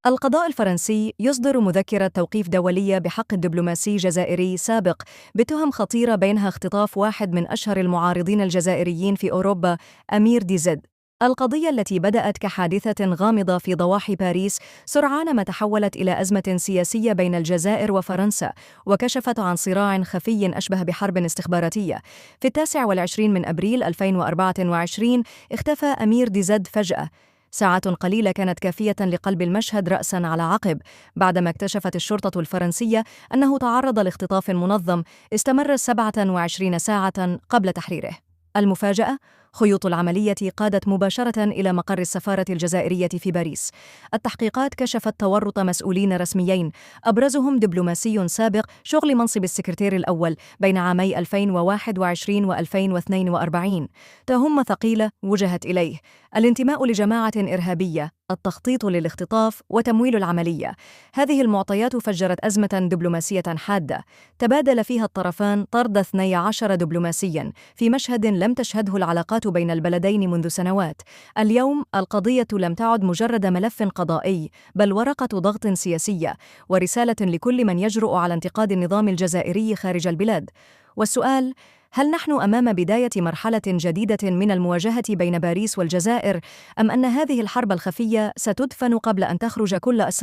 القضاء الفرنسي يصدر مذكرة توقيف دولية بحق الدبلوماسي جزائري سابق بتهم خطيرة بينها اختطاف واحد من أشهر المعارضين الجزائريين في أوروبا، أمير ديزيد. القضية التي بدأت كحادثة غامضة في ضواحي باريس سرعان ما تحولت إلى أزمة سياسية بين الجزائر وفرنسا، وكشفت عن صراع خفي أشبه بحرب استخباراتية. في 29 من أبريل 2024 اختفى أمير ديزيد فجأة. ساعات قليلة كانت كافية لقلب المشهد رأساً على عقب، بعدما اكتشفت الشرطة الفرنسية أنه تعرض لاختطاف منظم استمر 27 ساعة قبل تحريره. المفاجأة: خيوط العملية قادت مباشرة إلى مقر السفارة الجزائرية في باريس. التحقيقات كشفت تورط مسؤولين رسميين، أبرزهم دبلوماسي سابق شغل منصب السكرتير الأول بين عامي 2021 و2042. تهمة ثقيلة وجهت إليه: الانتماء لجماعة إرهابية، التخطيط للاختطاف، وتمويل العملية. هذه المعطيات فجرت أزمة دبلوماسية حادة، تبادل فيها الطرفان طرد 12 دبلوماسياً في مشهد لم تشهده العلاقات بين البلدين منذ سنوات. اليوم القضية لم تعد مجرد ملف قضائي، بل ورقة ضغط سياسية ورسالة لكل من يجرؤ على انتقاد النظام الجزائري خارج البلاد. والسؤال: هل نحن أمام بداية مرحلة جديدة من المواجهة بين باريس والجزائر، أم أن هذه الحرب الخفية ستدفن قبل أن تخرج كل أسرار